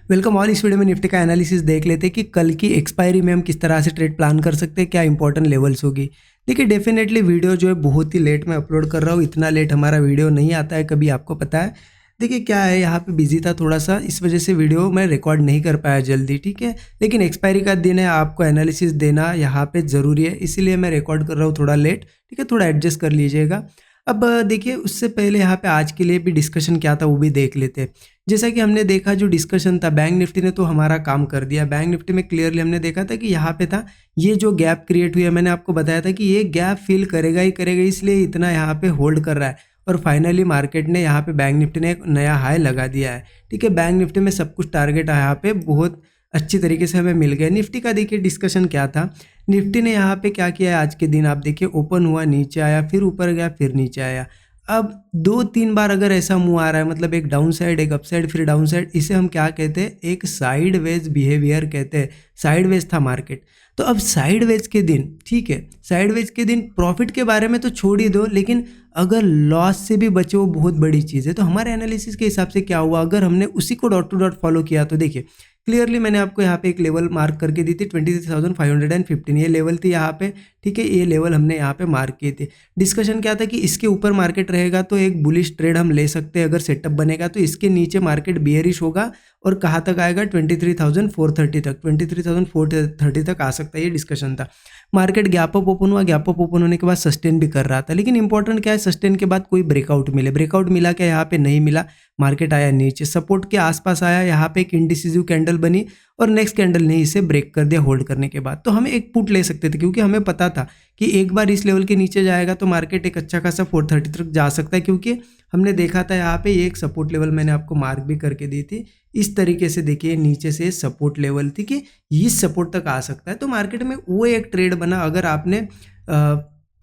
Welcome all. इस video में Nifty का एनालिसिस देख लेते हैं कि कल की एक्सपायरी में हम किस तरह से ट्रेड प्लान कर सकते हैं, क्या इंपॉर्टेंट लेवल्स होगी। देखिए डेफिनेटली वीडियो जो है बहुत ही लेट में अपलोड कर रहा हूँ, इतना लेट हमारा वीडियो नहीं आता है कभी, आपको पता है। देखिए क्या है, यहाँ पे बिजी था थोड़ा सा, इस वजह से वीडियो मैं रिकॉर्ड नहीं कर पाया जल्दी, ठीक है। लेकिन एक्सपायरी का दिन है, आपको एनालिसिस देना यहाँ पे ज़रूरी है, इसीलिए मैं रिकॉर्ड कर रहा हूँ थोड़ा लेट, ठीक है। थोड़ा एडजस्ट कर लीजिएगा। अब देखिए उससे पहले यहाँ पे आज के लिए भी डिस्कशन क्या था वो भी देख लेते हैं। जैसा कि हमने देखा जो डिस्कशन था, बैंक निफ्टी ने तो हमारा काम कर दिया। बैंक निफ्टी में क्लियरली हमने देखा था कि यहाँ पे था, ये जो गैप क्रिएट हुई है, मैंने आपको बताया था कि ये गैप फिल करेगा ही करेगा, इसलिए इतना यहाँ पे होल्ड कर रहा है। और फाइनली मार्केट ने यहाँ पे बैंक निफ्टी ने एक नया हाई लगा दिया है, ठीक है। बैंक निफ्टी में सब कुछ टारगेट यहाँ पे बहुत अच्छी तरीके से हमें मिल गया। निफ्टी का देखिए डिस्कशन क्या था, निफ्टी ने यहाँ पे क्या किया है, आज के दिन आप देखिए ओपन हुआ, नीचे आया, फिर ऊपर गया, फिर नीचे आया। अब 2-3 बार अगर ऐसा मुंह आ रहा है, मतलब एक डाउन साइड, एक अप साइड, फिर डाउन साइड, इसे हम क्या कहते हैं, एक साइडवेज बिहेवियर कहते हैं। साइडवेज था मार्केट। तो अब साइडवेज के दिन, ठीक है, साइडवेज के दिन प्रॉफिट के बारे में तो छोड़ ही दो, लेकिन अगर लॉस से भी बचे वो बहुत बड़ी चीज़ है। तो हमारे एनालिसिस के हिसाब से क्या हुआ, अगर हमने उसी co dot to dot follow किया तो देखिए क्लियरली मैंने आपको यहाँ पे एक लेवल मार्क करके दी थी 23,515, ये लेवल थी यहाँ पे, ठीक है। ये लेवल हमने यहाँ पे मार्क किए थे। डिस्कशन क्या था कि इसके ऊपर मार्केट रहेगा तो एक बुलिश ट्रेड हम ले सकते हैं, अगर सेटअप बनेगा तो। इसके नीचे मार्केट बियरिश होगा और कहाँ तक आएगा, 23,430 तक, 23,430 तक आ सकता है, ये डिस्कशन था। मार्केट गैप अप ओपन हुआ, गैप अप ओपन होने के बाद सस्टेन भी कर रहा था, लेकिन इंपॉर्टेंट क्या है, सस्टेन के बाद कोई ब्रेकआउट मिले। ब्रेकआउट मिला क्या, यहाँ पे नहीं मिला, मार्केट आया नीचे, सपोर्ट के आसपास आया, यहाँ पे एक इंडिसिसिव कैंडल बनी और नेक्स्ट कैंडल ने इसे ब्रेक कर दिया होल्ड करने के बाद। तो हम एक पुट ले सकते थे, क्योंकि हमें पता था कि एक बार इस लेवल के नीचे जाएगा तो मार्केट एक अच्छा खासा 430 तक जा सकता है, क्योंकि हमने देखा था यहाँ पे ये एक सपोर्ट लेवल मैंने आपको मार्क भी करके दी थी। इस तरीके से देखिए नीचे से सपोर्ट लेवल थी कि इस सपोर्ट तक आ सकता है। तो मार्केट में वो एक ट्रेड बना, अगर आपने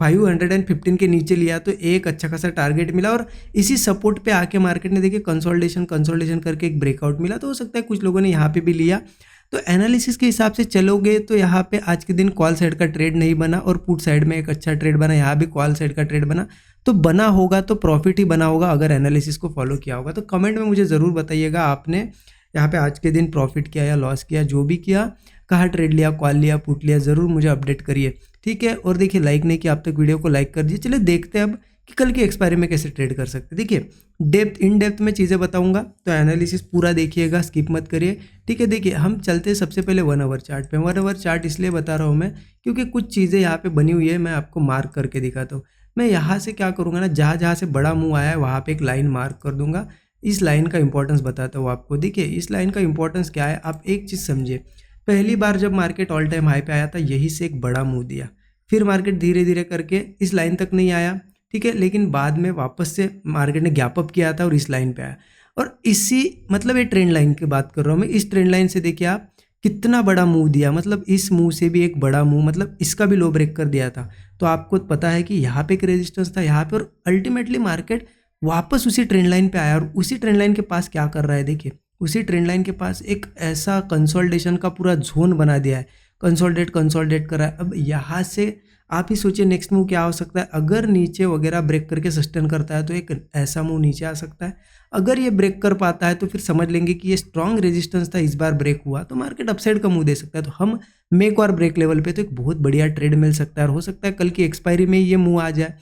515 के नीचे लिया तो एक अच्छा खासा टारगेट मिला, और इसी सपोर्ट पे आके मार्केट ने देखिए कंसोलिडेशन करके एक ब्रेकआउट मिला। तो हो सकता है कुछ लोगों ने यहाँ पे भी लिया। तो एनालिसिस के हिसाब से चलोगे तो यहाँ पे आज के दिन कॉल साइड का ट्रेड नहीं बना और पुट साइड में एक अच्छा ट्रेड बना, यहाँ भी कॉल साइड का ट्रेड बना। तो बना होगा तो प्रॉफिट ही बना होगा अगर एनालिसिस को फॉलो किया होगा। तो कमेंट में मुझे ज़रूर बताइएगा आपने यहाँ पे आज के दिन प्रॉफिट किया या लॉस किया, जो भी किया, कहाँ ट्रेड लिया, कॉल लिया, पुट लिया, ज़रूर मुझे अपडेट करिए, ठीक है। और देखिए लाइक नहीं किया अब तक वीडियो को लाइक कर दीजिए। चलिए देखते हैं अब कि कल की एक्सपायरी में कैसे ट्रेड कर सकते हैं। देखिए इन डेप्थ में चीज़ें बताऊंगा, तो एनालिसिस पूरा देखिएगा, स्किप मत करिए, ठीक है। देखिए हम चलते हैं सबसे पहले 1 आवर चार्ट पे। 1 आवर चार्ट इसलिए बता रहा हूँ मैं, क्योंकि कुछ चीज़ें यहाँ पे बनी हुई है, मैं आपको मार्क करके दिखाता हूँ। मैं यहाँ से क्या करूँगा ना, जहाँ जहाँ से बड़ा मुँह आया है वहाँ पर एक लाइन मार्क कर दूंगा। इस लाइन का इंपॉर्टेंस बताता हूँ आपको। देखिए इस लाइन का इंपॉर्टेंस क्या है, आप एक चीज़ समझिए। पहली बार जब मार्केट ऑल टाइम हाई पे आया था, यही से एक बड़ा मुंह दिया, फिर मार्केट धीरे धीरे करके इस लाइन तक नहीं आया, ठीक है। लेकिन बाद में वापस से मार्केट ने गैप अप किया था और इस लाइन पे आया। और इसी मतलब ये ट्रेंड लाइन की बात कर रहा हूँ मैं। इस ट्रेंड लाइन से देखिए आप कितना बड़ा मुंह दिया, मतलब इस मुंह से भी एक बड़ा मुंह, मतलब इसका भी लो ब्रेक कर दिया था। तो आपको पता है कि यहाँ पे एक रेजिस्टेंस था यहाँ पे, और अल्टीमेटली मार्केट वापस उसी ट्रेंड लाइन पे आया। और उसी ट्रेंड लाइन के पास क्या कर रहा है, देखिए उसी ट्रेंड लाइन के पास एक ऐसा कंसोलिडेशन का पूरा जोन बना दिया है, कंसोलिडेट कर रहा है। अब यहाँ से आप ही सोचिए नेक्स्ट मूव क्या हो सकता है। अगर नीचे वगैरह ब्रेक करके सस्टेन करता है तो एक ऐसा मूव नीचे आ सकता है। अगर ये ब्रेक कर पाता है तो फिर समझ लेंगे कि ये स्ट्रॉन्ग रेजिस्टेंस था, इस बार ब्रेक हुआ तो मार्केट अपसाइड का मूव दे सकता है। तो हम मेक और ब्रेक लेवल पे तो एक बहुत बढ़िया ट्रेड मिल सकता है, और हो सकता है कल की एक्सपायरी में ये मूव आ जाए।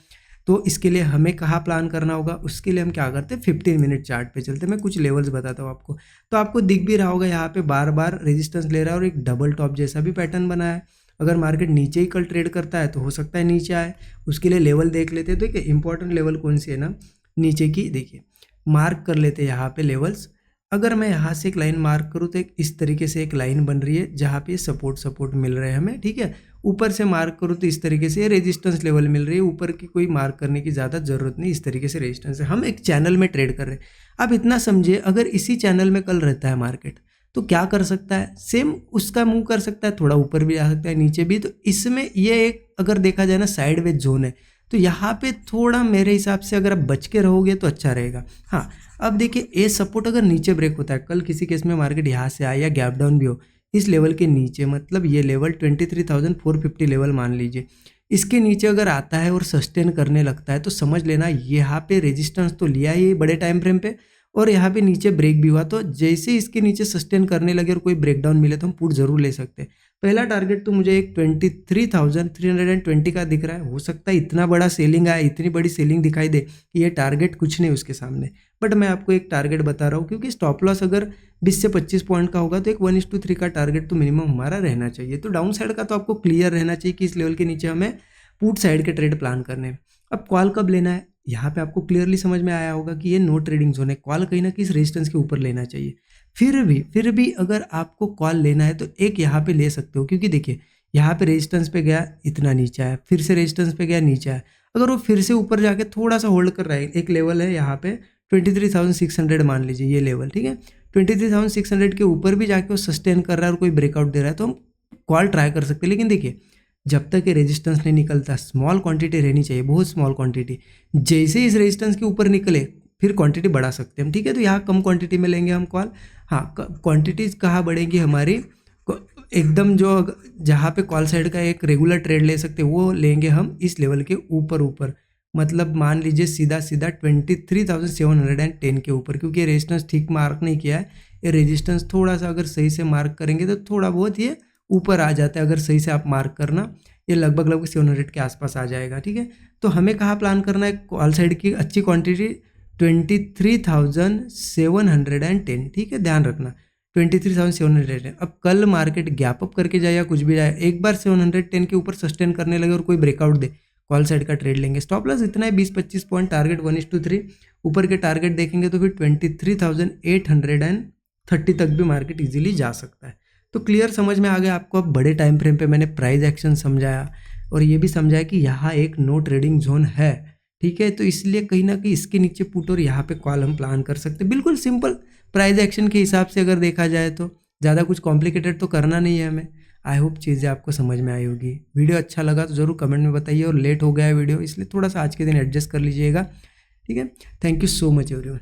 तो इसके लिए हमें कहाँ प्लान करना होगा, उसके लिए हम क्या करते हैं, 15 मिनट चार्ट पे चलते हैं। मैं कुछ लेवल्स बताता हूँ आपको। तो आपको दिख भी रहा होगा यहाँ पे बार बार रेजिस्टेंस ले रहा है और एक डबल टॉप जैसा भी पैटर्न बना है। अगर मार्केट नीचे ही कल ट्रेड करता है तो हो सकता है नीचे आए, उसके लिए लेवल देख लेते हैं। तो देखिए इंपॉर्टेंट लेवल कौन सी है ना, नीचे की, देखिए मार्क कर लेते हैं यहाँ पे लेवल्स। अगर मैं यहाँ से एक लाइन मार्क करूँ तो एक इस तरीके से एक लाइन बन रही है जहाँ पे सपोर्ट मिल रहे हैं हमें, ठीक है। ऊपर से मार्क करूँ तो इस तरीके से रेजिस्टेंस लेवल मिल रही है, ऊपर की कोई मार्क करने की ज़्यादा ज़रूरत नहीं, इस तरीके से रेजिस्टेंस है। हम एक चैनल में ट्रेड कर रहे हैं। आप इतना समझिए, अगर इसी चैनल में कल रहता है मार्केट तो क्या कर सकता है, सेम उसका मूव कर सकता है, थोड़ा ऊपर भी आ सकता है, नीचे भी। तो इसमें ये एक अगर देखा जाए ना साइडवेज जोन है, तो यहाँ पे थोड़ा मेरे हिसाब से अगर आप बच के रहोगे तो अच्छा रहेगा। हाँ अब देखिए ये सपोर्ट अगर नीचे ब्रेक होता है, कल किसी केस में मार्केट यहाँ से आए या गैप डाउन भी हो इस लेवल के नीचे, मतलब ये लेवल 23,450 लेवल मान लीजिए, इसके नीचे अगर आता है और सस्टेन करने लगता है तो समझ लेना यहाँ पे रेजिस्टेंस तो लिया ही बड़े टाइम फ्रेम पे, और यहाँ पे नीचे ब्रेक भी हुआ, तो जैसे इसके नीचे सस्टेन करने लगे और कोई ब्रेकडाउन मिले तो हम पुट जरूर ले सकते हैं। पहला टारगेट तो मुझे एक 23,320 का दिख रहा है। हो सकता है इतना बड़ा सेलिंग आया, इतनी बड़ी सेलिंग दिखाई दे कि ये टारगेट कुछ नहीं उसके सामने, बट मैं आपको एक टारगेट बता रहा हूँ, क्योंकि स्टॉप लॉस अगर 20 से 25 पॉइंट का होगा तो एक 1:3 का टारगेट तो मिनिमम हमारा रहना चाहिए। तो डाउन साइड का तो आपको क्लियर रहना चाहिए कि इस लेवल के नीचे हमें पुट साइड के ट्रेड प्लान करने हैं। अब कॉल कब लेना है, यहाँ पे आपको क्लियरली समझ में आया होगा कि ये नो ट्रेडिंग जोन है। कॉल कहीं ना कहीं इस रेजिस्टेंस के ऊपर लेना चाहिए। फिर भी अगर आपको कॉल लेना है तो एक यहाँ पे ले सकते हो, क्योंकि देखिए यहाँ पे रेजिस्टेंस पे गया, इतना नीचे आया, फिर से रेजिस्टेंस पे गया, नीचे आया। अगर वो फिर से ऊपर जाके थोड़ा सा होल्ड कर रहा है, एक लेवल है यहाँ पे 23,600 मान लीजिए ये लेवल, ठीक है। 23,600 के ऊपर भी जाके वो सस्टेन कर रहा है और कोई ब्रेकआउट दे रहा है तो हम कॉल ट्राई कर सकते हैं। लेकिन देखिए जब तक ये रेजिस्टेंस नहीं निकलता, स्मॉल क्वांटिटी रहनी चाहिए, बहुत स्मॉल क्वांटिटी। जैसे इस रेजिस्टेंस के ऊपर निकले फिर क्वांटिटी बढ़ा सकते हैं हम, ठीक है। तो यहाँ कम क्वांटिटी में लेंगे हम कॉल। हाँ, क्वांटिटीज कहाँ बढ़ेंगी हमारी, एकदम जो जहाँ पे कॉल साइड का एक रेगुलर ट्रेड ले सकते हैं वो लेंगे हम इस लेवल के ऊपर, मतलब मान लीजिए सीधा 23,710 के ऊपर, क्योंकि ये रेजिस्टेंस ठीक मार्क नहीं किया है। ये रेजिस्टेंस थोड़ा सा अगर सही से मार्क करेंगे तो थोड़ा बहुत ये ऊपर आ जाता है। अगर सही से आप मार्क करना, ये लगभग 700 के आसपास आ जाएगा, ठीक है। तो हमें कहाँ प्लान करना है, कॉल साइड की अच्छी क्वांटिटी 23,710, ठीक है, ध्यान रखना 23,710। अब कल मार्केट गैप अप करके जाए या कुछ भी जाए, एक बार 710 के ऊपर सस्टेन करने लगे और कोई ब्रेकआउट दे, कॉल साइड का ट्रेड लेंगे। स्टॉप लॉस इतना है 20-25 पॉइंट, टारगेट 1:3। ऊपर के टारगेट देखेंगे तो फिर 23,830 तक भी मार्केट इजीली जा सकता है। तो क्लियर समझ में आ गया आपको। अब बड़े टाइम फ्रेम पे मैंने प्राइस एक्शन समझाया और ये भी समझाया कि यहाँ एक नो ट्रेडिंग जोन है, ठीक है। तो इसलिए कहीं ना कहीं इसके नीचे पुट और यहाँ पे कॉल हम प्लान कर सकते हैं, बिल्कुल सिंपल प्राइस एक्शन के हिसाब से अगर देखा जाए तो। ज़्यादा कुछ कॉम्प्लिकेटेड तो करना नहीं है हमें। आई होप चीज़ें आपको समझ में आई होगी। वीडियो अच्छा लगा तो ज़रूर कमेंट में बताइए, और लेट हो गया है वीडियो इसलिए थोड़ा सा आज के दिन एडजस्ट कर लीजिएगा, ठीक है। Thank you so much everyone.